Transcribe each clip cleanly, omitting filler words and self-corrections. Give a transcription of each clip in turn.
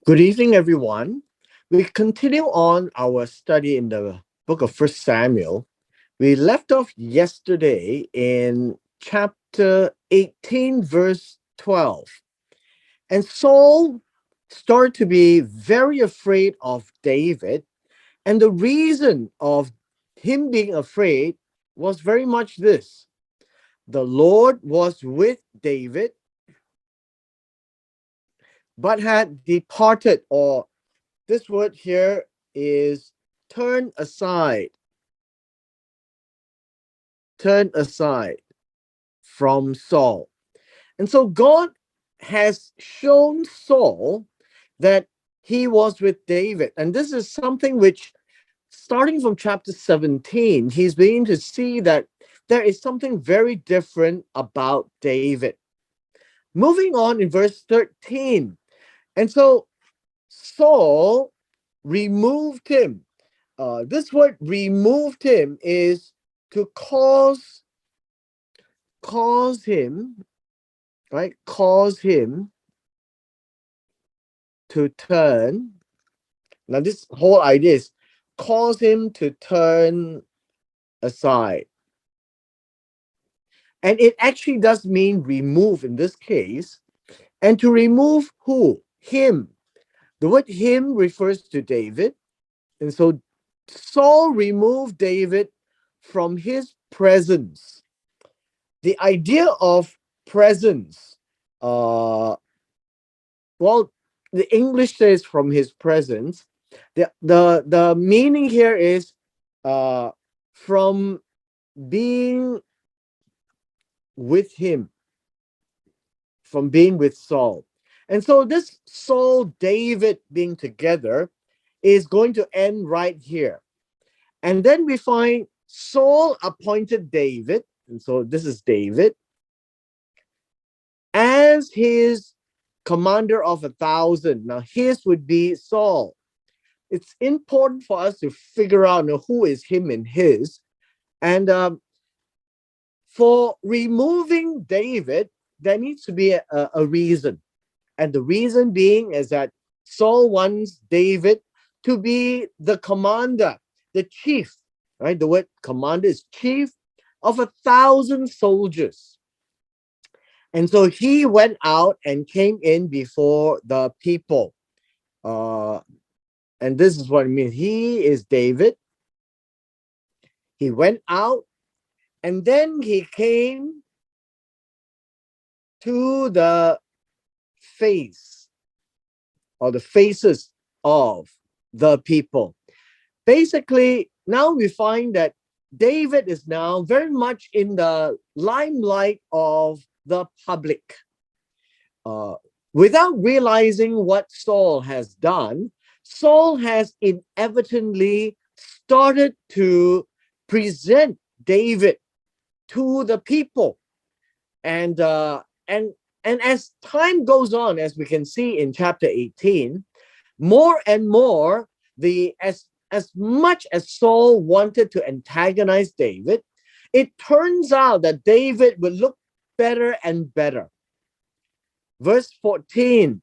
Good evening, everyone. We continue on our study in the book of First Samuel. We left off yesterday in chapter 18, verse 12. And Saul started to be very afraid of David. And the reason of him being afraid was very much this: the Lord was with David, but had departed, or this word here is turn aside from Saul. And so God has shown Saul that he was with David. And this is something which, starting from chapter 17, he's beginning to see that there is something very different about David. Moving on in verse 13. And so Saul removed him. This word removed him is to cause him, right? Cause him to turn. Now, this whole idea is cause him to turn aside. And it actually does mean remove in this case. And to remove who? Him. The word him refers to David. And so Saul removed David from his presence. The idea of presence, well, the English says from his presence. The meaning here is from being with him, from being with Saul. And so this Saul David being together is going to end right here. And then we find Saul appointed David, and so this is David, as his commander of 1,000. Now, his would be Saul. It's important for us to figure out who is him and his. And for removing David, there needs to be a reason. And the reason being is that Saul wants David to be the commander, the chief, right? The word commander is chief of 1,000 soldiers. And so he went out and came in before the people. And this is what it means. He is David. He went out and then he came to the face or the faces of the people. Basically, now we find that David is now very much in the limelight of the public. Without realizing what Saul has done, Saul has inevitably started to present David to the people. And as time goes on, as we can see in chapter 18, more and more, as much as Saul wanted to antagonize David, it turns out that David would look better and better. Verse 14,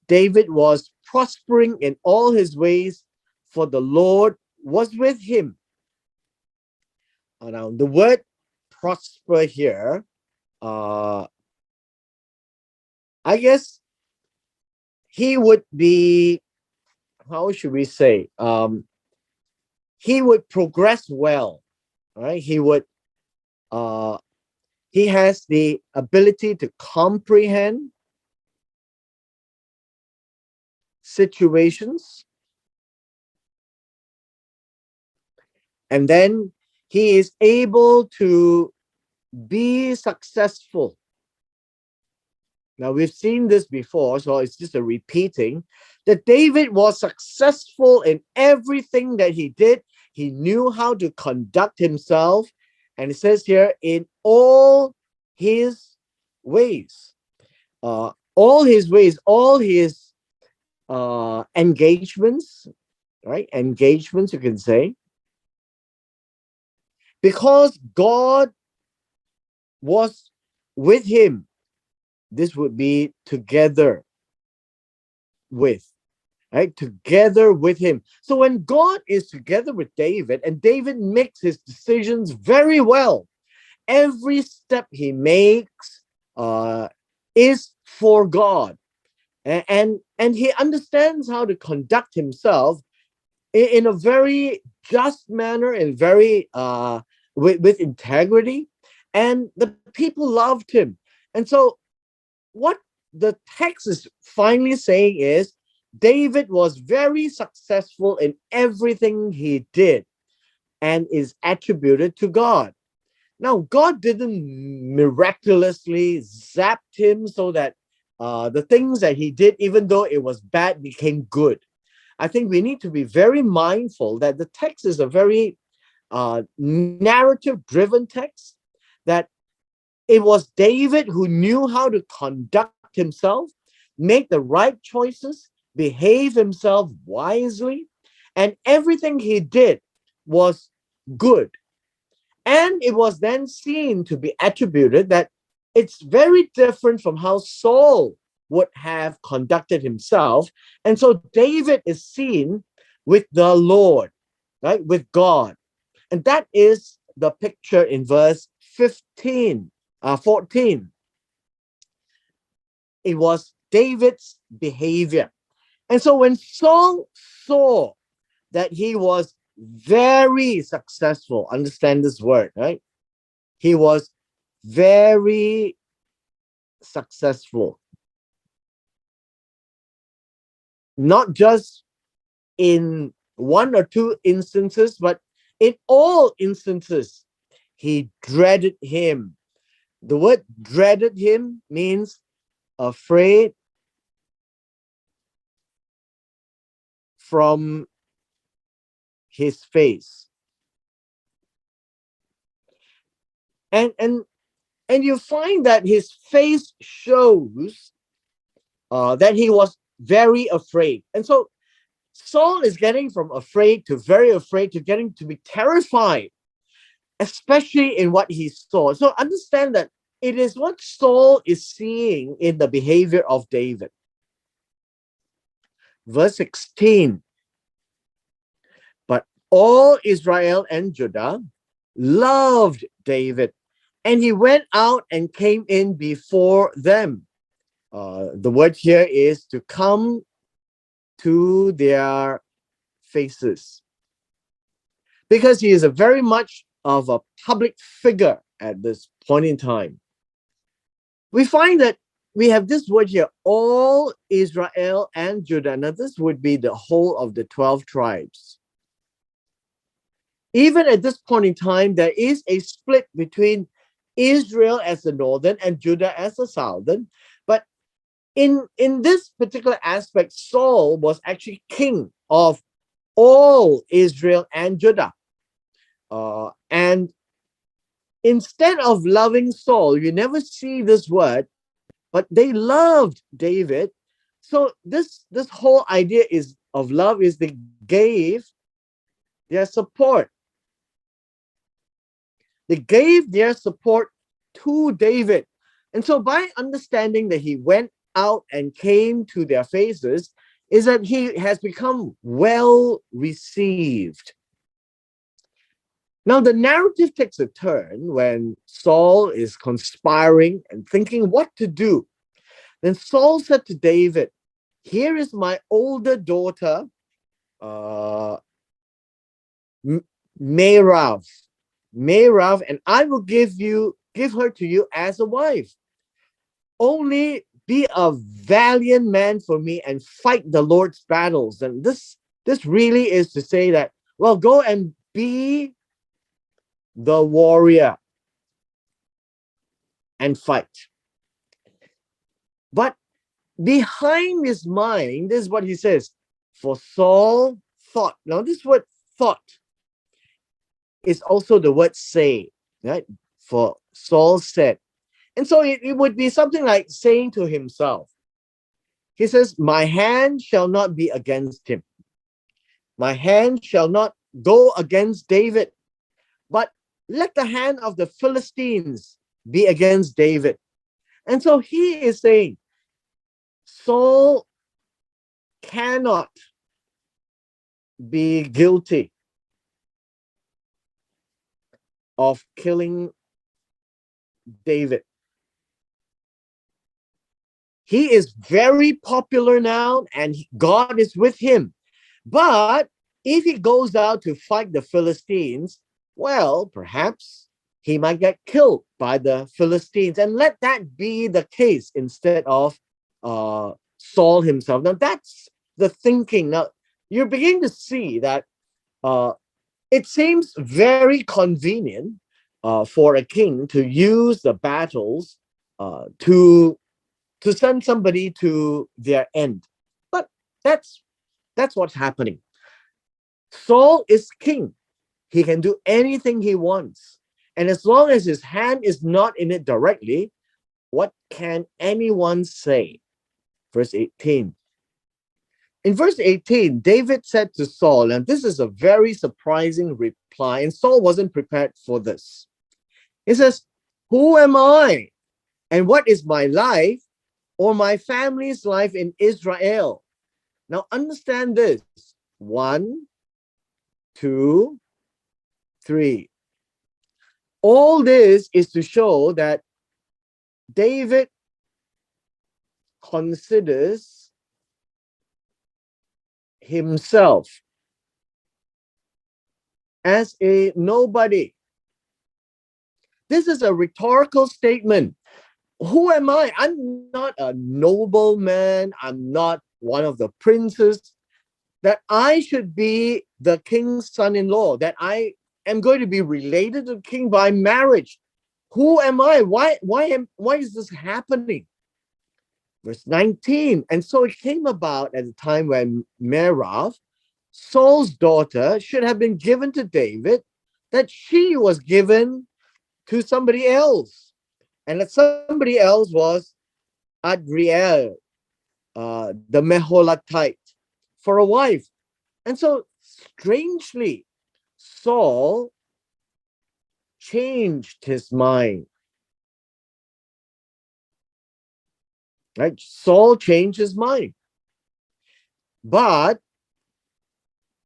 David was prospering in all his ways, for the Lord was with him. Now, the word prosper here, I guess he would be, how should we say? He would progress well, right? He has the ability to comprehend situations, and then he is able to be successful. Now, we've seen this before, so it's just a repeating that David was successful in everything that he did. He knew how to conduct himself, and it says here, in all his ways. All his ways, all his engagements, right? Engagements, you can say. Because God was with him, this would be together with. right? Together with him. So when God is together with David, and David makes his decisions very well, every step he makes is for God. And he understands how to conduct himself in a very just manner and very with integrity. And the people loved him. And so what the text is finally saying is David was very successful in everything he did and is attributed to God. Now, God didn't miraculously zap him so that the things that he did, even though it was bad, became good. I think we need to be very mindful that the text is a very narrative driven text, that it was David who knew how to conduct himself, make the right choices, behave himself wisely, and everything he did was good. And it was then seen to be attributed that it's very different from how Saul would have conducted himself. And so David is seen with the Lord, right? With God. And that is the picture in verse 14. It was David's behavior. And so when Saul saw that he was very successful, understand this word, right? He was very successful, not just in one or two instances, but in all instances, he dreaded him. The word dreaded him means afraid from his face. And you find that his face shows that he was very afraid. And so Saul is getting from afraid to very afraid to getting to be terrified, especially in what he saw. So understand that it is what Saul is seeing in the behavior of David. Verse 16. But all Israel and Judah loved David, and he went out and came in before them. The word here is to come to their faces, because he is a very much of a public figure at this point in time. We find that we have this word here, all Israel and Judah. Now, this would be the whole of the 12 tribes. Even at this point in time, there is a split between Israel as the northern and Judah as the southern. But in this particular aspect, Saul was actually king of all Israel and Judah. And instead of loving Saul, you never see this word, but they loved David. So this whole idea is of love is they gave their support. They gave their support to David. And so by understanding that he went out and came to their faces, is that he has become well received. Now, the narrative takes a turn when Saul is conspiring and thinking what to do. Then Saul said to David, here is my older daughter, Merav, and I will give her to you as a wife. Only be a valiant man for me and fight the Lord's battles. And this really is to say that, well, go and be the warrior and fight. But behind his mind, this is what he says, for Saul thought. Now, this word thought is also the word say, right? For Saul said. And so it would be something like saying to himself, he says, my hand shall not be against him. My hand shall not go against David, but let the hand of the Philistines be against David. And so he is saying, Saul cannot be guilty of killing David. He is very popular now, and God is with him. But if he goes out to fight the Philistines, well, perhaps he might get killed by the Philistines. And let that be the case instead of Saul himself. Now, that's the thinking. Now, you're beginning to see that it seems very convenient for a king to use the battles to send somebody to their end. But that's what's happening. Saul is king. He can do anything he wants. And as long as his hand is not in it directly, what can anyone say? Verse 18. In verse 18, David said to Saul, and this is a very surprising reply, and Saul wasn't prepared for this. He says, "Who am I? And what is my life or my family's life in Israel?" Now understand this. 1, 2, 3. All this is to show that David considers himself as a nobody. This is a rhetorical statement. Who am I? I'm not a nobleman. I'm not one of the princes. That I should be the king's son-in-law. That I am going to be related to the king by marriage. Who am I? Why is this happening? Verse 19. And so it came about at the time when Merab, Saul's daughter, should have been given to David, that she was given to somebody else. And that somebody else was Adriel, the Meholatite, for a wife. And so, strangely, Saul changed his mind. Right? Saul changed his mind. But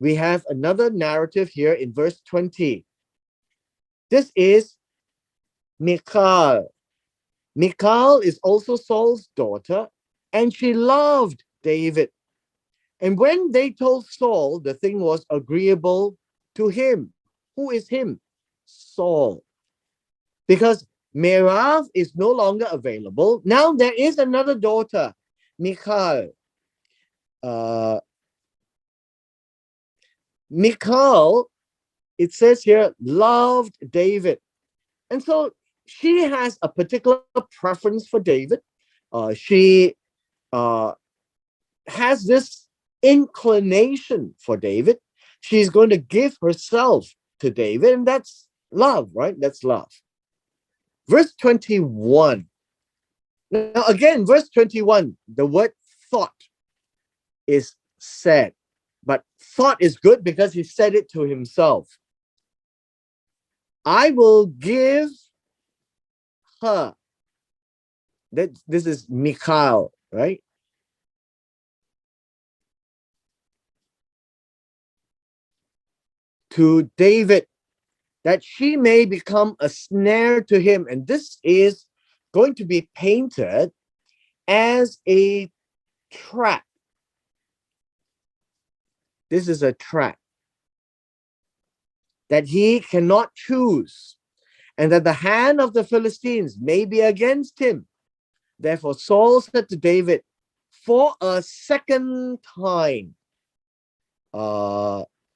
we have another narrative here in verse 20. This is Michal. Michal is also Saul's daughter, and she loved David. And when they told Saul, the thing was agreeable to him. Who is him? Saul. Because Merab is no longer available. Now there is another daughter, Michal. Michal, it says here, loved David. And so she has a particular preference for David. She has this inclination for David. She's going to give herself to David, and that's love, right? That's love. Verse 21. Now, again, verse 21, the word thought is said, but thought is good because he said it to himself. I will give her. This is Michal, right? To David, that she may become a snare to him. And this is going to be painted as a trap. This is a trap that he cannot choose, and that the hand of the Philistines may be against him. Therefore, Saul said to David, for a second time,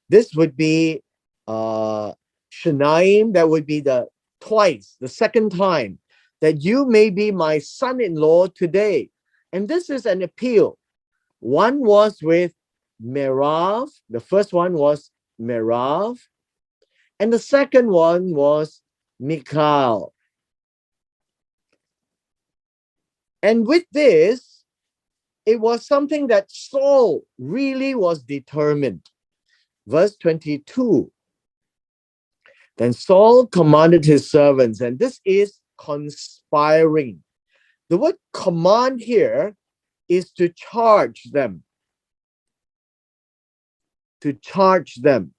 this would be Shanaim, that would be the twice, the second time, that you may be my son-in-law today. And this is an appeal. One was with Merab, the first one was Merab, and the second one was Michal. And with this, it was something that Saul really was determined. Verse 22. Then Saul commanded his servants, and this is conspiring. The word command here is to charge them. to charge them.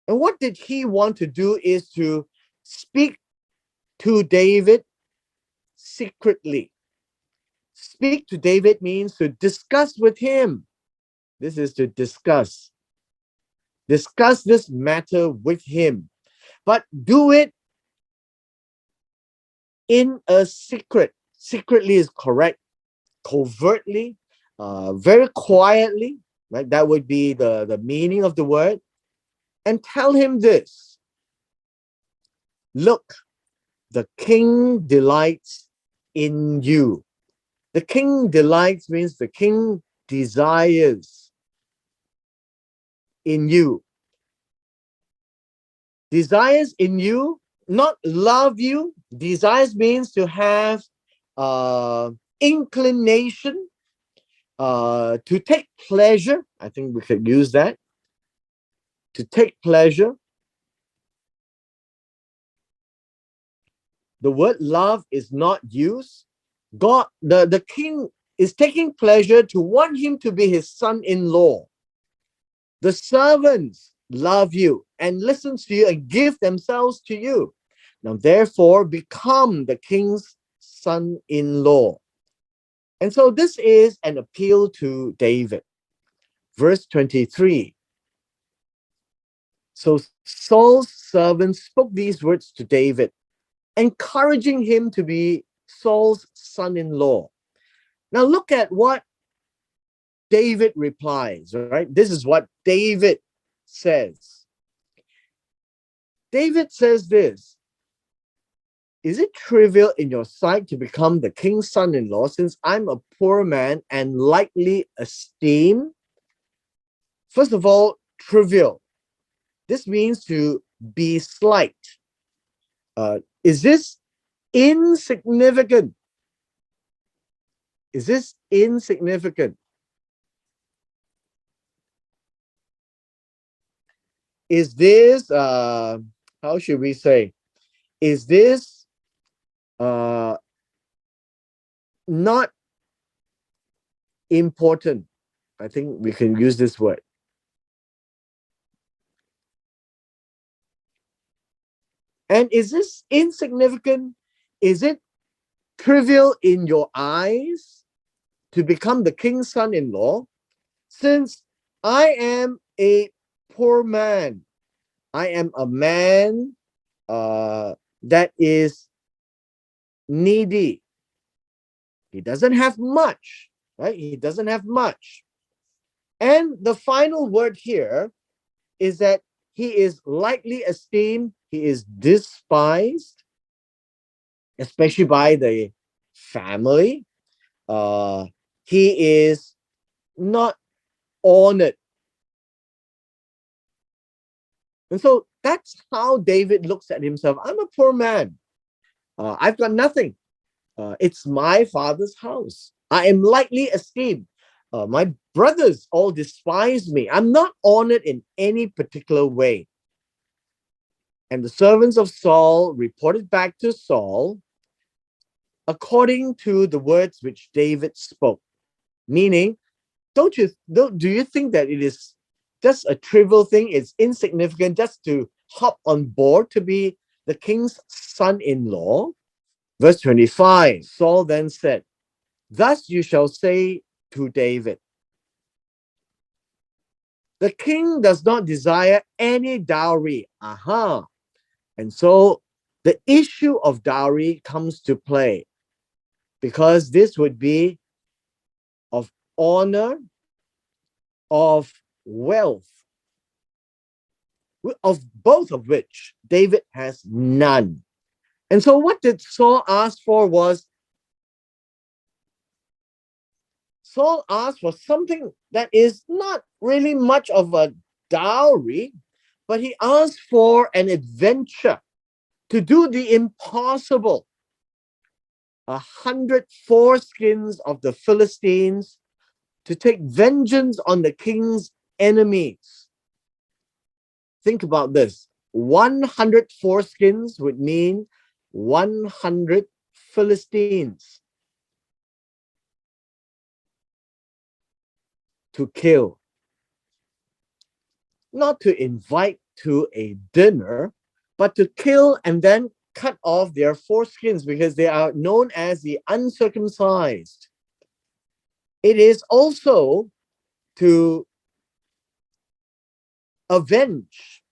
And what did he want to do is to speak to David secretly. Speak to David means to discuss with him. This is to discuss. Discuss this matter with him. But do it in a secret. Secretly is correct. Covertly, very quietly, right? That would be the meaning of the word. And tell him this. Look, the king delights in you. The king delights means the king desires in you. Desires in you, not love you. Desires means to have inclination, to take pleasure. I think we could use that. To take pleasure. The word love is not used. God, the king is taking pleasure to want him to be his son-in-law. The servants love you and listen to you and give themselves to you. Now, therefore, become the king's son-in-law. And so this is an appeal to David. Verse 23. So Saul's servants spoke these words to David, encouraging him to be Saul's son-in-law. Now look at what David replies, right? This is what David says. David says this: is it trivial in your sight to become the king's son-in-law, since I'm a poor man and lightly esteemed? First of all, trivial. This means to be slight. Is this insignificant? Is this insignificant? Is this, how should we say? Is this not important? I think we can use this word. And is this insignificant? Is it trivial in your eyes to become the king's son-in-law? Since I am a poor man, I am a man that is needy. He doesn't have much, right? He doesn't have much. And the final word here is that he is lightly esteemed, he is despised, especially by the family. He is not honored. And so that's how David looks at himself. I'm a poor man. I've got nothing. It's my father's house. I am lightly esteemed. My brothers all despise me. I'm not honored in any particular way. And the servants of Saul reported back to Saul according to the words which David spoke. Meaning, do you think that it is just a trivial thing? It's insignificant just to hop on board to be the king's son-in-law? Verse 25, Saul then said, thus you shall say to David, the king does not desire any dowry. Aha. And so the issue of dowry comes to play, because this would be of honor, of wealth, of both of which David has none. And so what did Saul ask for was, Saul asked for something that is not really much of a dowry, but he asked for an adventure to do the impossible. 100 foreskins of the Philistines to take vengeance on the king's enemies. Think about this. 100 foreskins would mean 100 Philistines to kill. not to invite to a dinner, but to kill and then cut off their foreskins because they are known as the uncircumcised. It is also to avenge,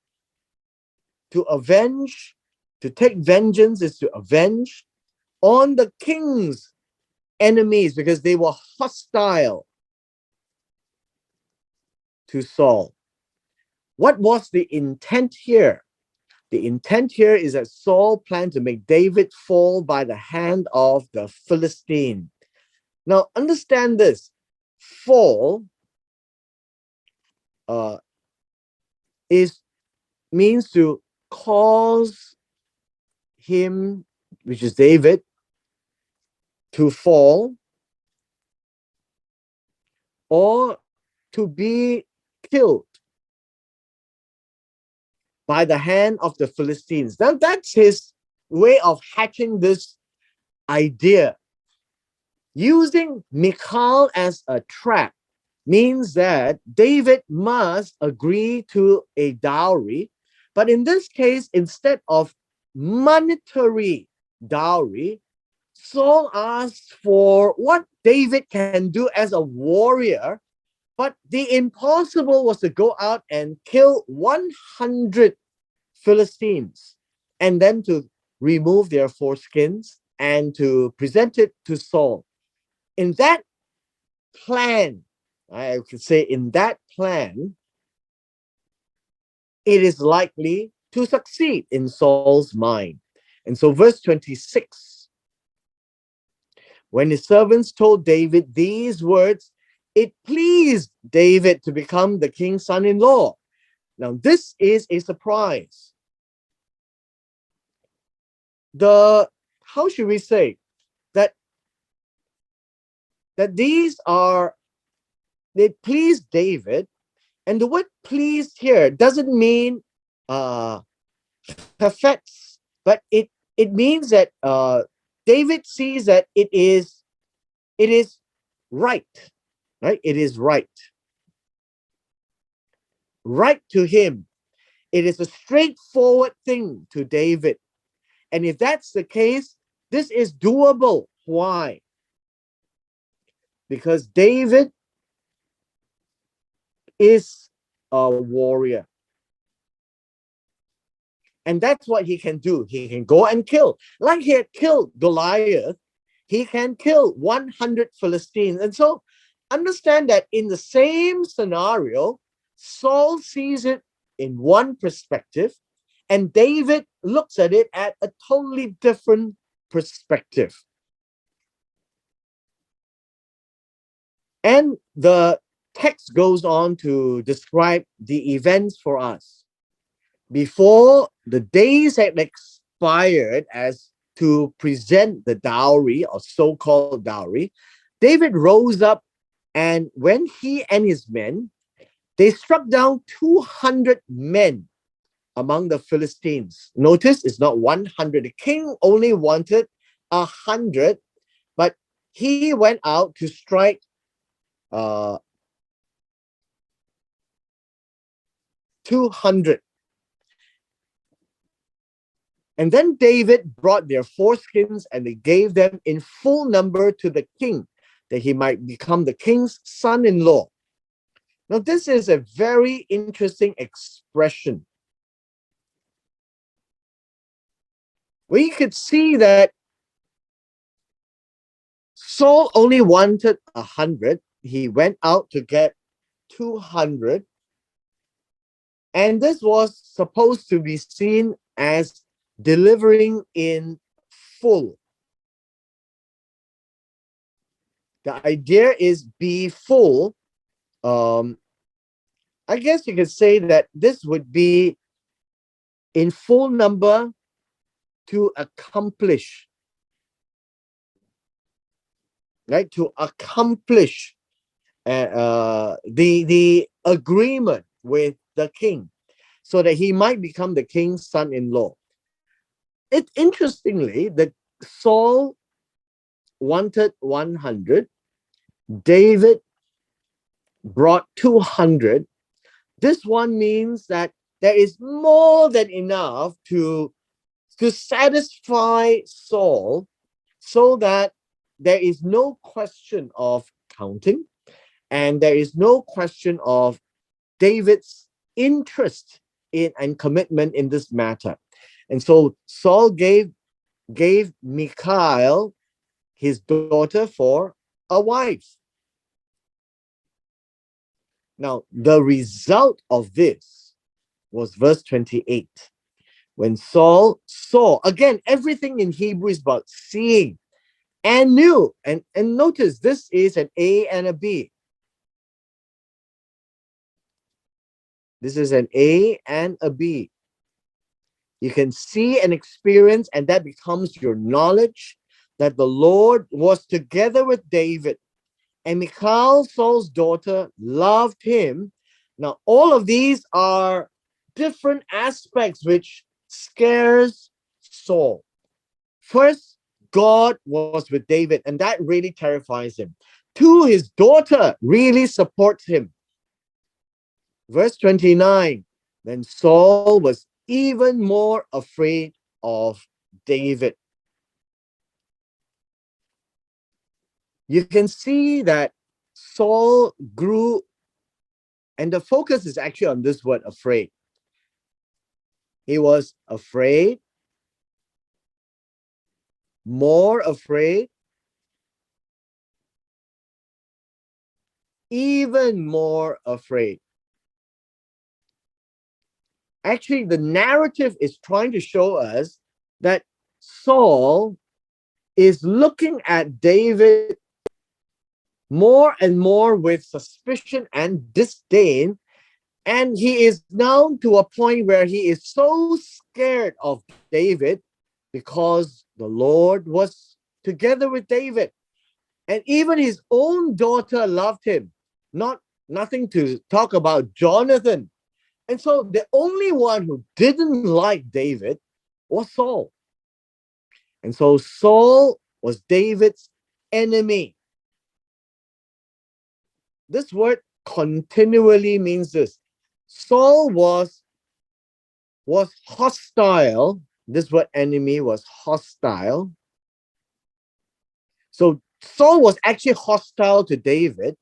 to avenge, to take vengeance is to avenge on the king's enemies because they were hostile to Saul. What was the intent here? The intent here is that Saul planned to make David fall by the hand of the Philistine. Now, understand this. Fall is means to cause him, which is David, to fall or to be killed by the hand of the Philistines. Now, that's his way of hatching this idea. Using Michal as a trap means that David must agree to a dowry. But in this case, instead of monetary dowry, Saul asks for what David can do as a warrior. But the impossible was to go out and kill 100 Philistines and then to remove their foreskins and to present it to Saul. In that plan, I could say in that plan, it is likely to succeed in Saul's mind. And so, verse 26, when his servants told David these words, it pleased David to become the king's son-in-law. Now, this is a surprise. How should we say that these are, they pleased David, and the word pleased here doesn't mean perfects, but it means that David sees that it is right, right? It is right to him. It is a straightforward thing to David. And if that's the case, this is doable. Why? Because David is a warrior. And that's what he can do. He can go and kill. Like he had killed Goliath, he can kill 100 Philistines. And so understand that in the same scenario, Saul sees it in one perspective, and David looks at it at a totally different perspective. And the text goes on to describe the events for us. Before the days had expired as to present the dowry or so-called dowry, David rose up, and when he and his men, they struck down 200 men among the Philistines. Notice it's not 100. The king only wanted 100, but he went out to strike 200. And then David brought their foreskins and they gave them in full number to the king, that he might become the king's son-in-law. Now, this is a very interesting expression. We could see that Saul only wanted 100. He went out to get 200. And this was supposed to be seen as delivering in full. The idea is be full. I guess you could say that this would be in full number to accomplish, right? To accomplish the agreement with the king so that he might become the king's son-in-law. It interestingly, that Saul wanted 100, David brought 200, This one means that there is more than enough to satisfy Saul, so that there is no question of counting, and there is no question of David's interest in and commitment in this matter. And so Saul gave Michal, his daughter, for a wife. Now, the result of this was verse 28. When Saul saw, again, everything in Hebrew is about seeing and knew. And notice this is an A and a B. This is an A and a B. You can see and experience, and that becomes your knowledge, that the Lord was together with David, and Michal, Saul's daughter, loved him. Now, all of these are different aspects which scares Saul. First, God was with David, and that really terrifies him. Two, his daughter really supports him. Verse 29, then Saul was even more afraid of David. You can see that Saul grew, and the focus is actually on this word, afraid. He was afraid, more afraid, even more afraid. Actually, the narrative is trying to show us that Saul is looking at David more and more with suspicion and disdain. And he is now to a point where he is so scared of David because the Lord was together with David. And even his own daughter loved him. Nothing to talk about Jonathan. And so the only one who didn't like David was Saul. And so Saul was David's enemy. This word continually means this. Saul was hostile. This word enemy was hostile. So Saul was actually hostile to David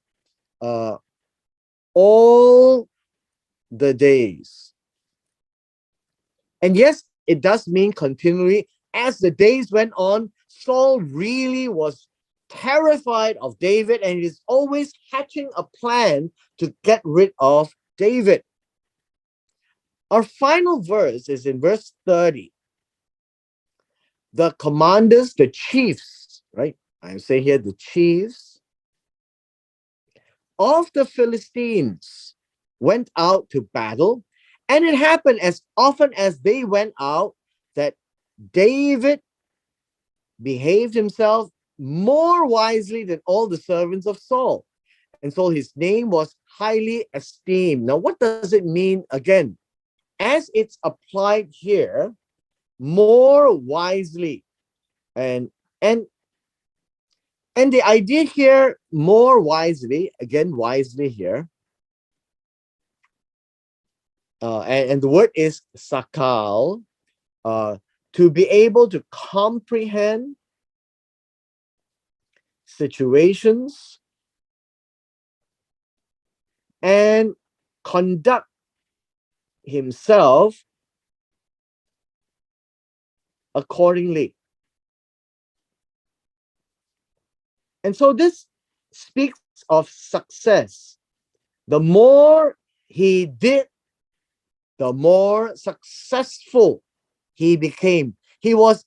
all the days. And yes, it does mean continually. As the days went on, Saul really was terrified of David, and he is always hatching a plan to get rid of David. Our final verse is in verse 30. The commanders, the chiefs, right? I say here the chiefs of the Philistines went out to battle. And it happened as often as they went out that David behaved himself more wisely than all the servants of Saul. And so his name was highly esteemed. Now, what does it mean again? As it's applied here, more wisely. And the idea here, more wisely, again, wisely here, and the word is sakal, to be able to comprehend situations and conduct himself accordingly. And so this speaks of success. The more he did, the more successful he became. He was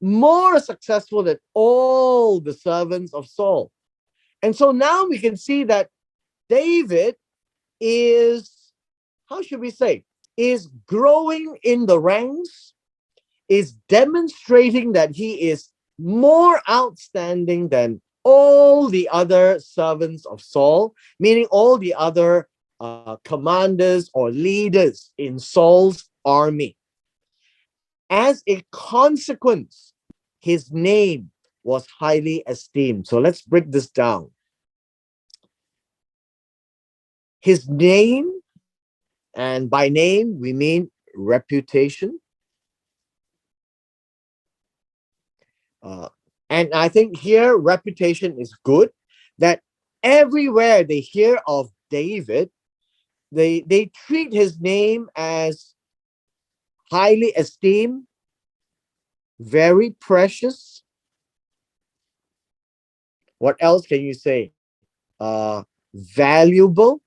more successful than all the servants of Saul. And so now we can see that David is, how should we say, is growing in the ranks, is demonstrating that he is more outstanding than all the other servants of Saul, meaning all the other commanders or leaders in Saul's army. As a consequence, his name was highly esteemed. So let's break this down. His name And by name, we mean reputation. Uh, and I think here, reputation is good, that everywhere they hear of David, they treat his name as highly esteemed, very precious. What else can you say? Valuable,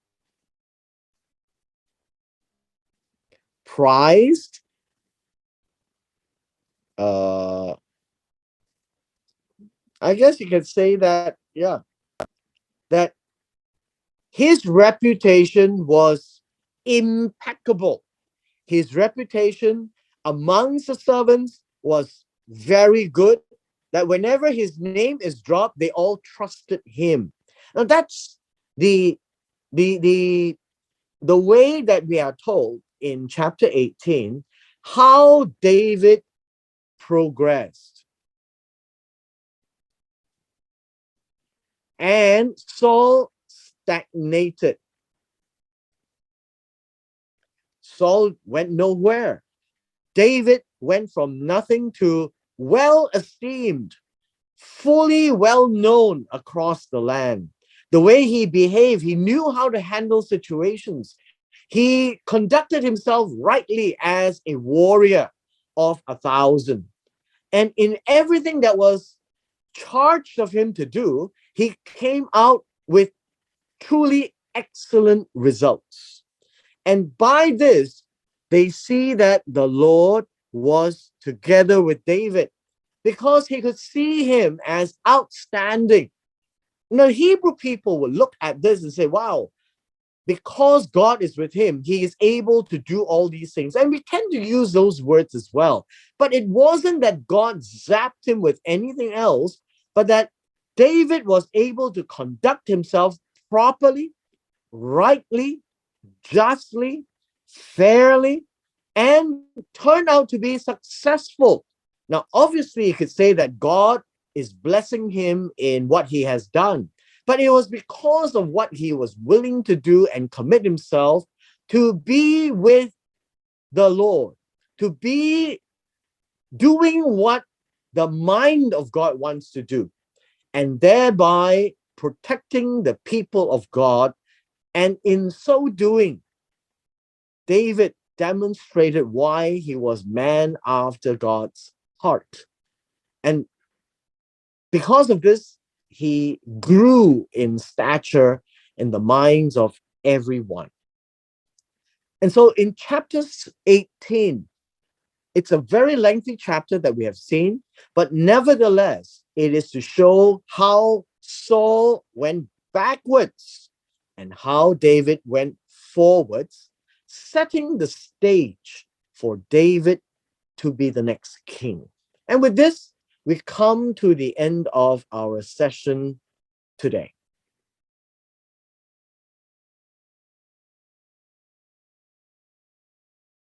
prized, uh, I guess you could say that, yeah, that his reputation was impeccable. His reputation amongst the servants was very good, that whenever his name is dropped, they all trusted him. Now that's the the the the way that we are told in chapter 18 how David progressed. And Saul stagnated. Saul went nowhere. David went from nothing to well esteemed, fully well known across the land. The way he behaved, he knew how to handle situations. He conducted himself rightly as a warrior of 1,000. And in everything that was charged of him to do, he came out with truly excellent results. And by this, they see that the Lord was together with David because he could see him as outstanding. Now, Hebrew people would look at this and say, wow, because God is with him, he is able to do all these things. And we tend to use those words as well. But it wasn't that God zapped him with anything else, but that David was able to conduct himself properly, rightly, justly, fairly, and turn out to be successful. Now, obviously, you could say that God is blessing him in what he has done, but it was because of what he was willing to do and commit himself to be with the Lord, to be doing what the mind of God wants to do, and thereby protecting the people of God. And in so doing, David demonstrated why he was man after God's heart. And because of this, he grew in stature in the minds of everyone. And so in chapters 18, it's a very lengthy chapter that we have seen, but nevertheless, it is to show how Saul went backwards and how David went forwards, setting the stage for David to be the next king. And with this, we come to the end of our session today.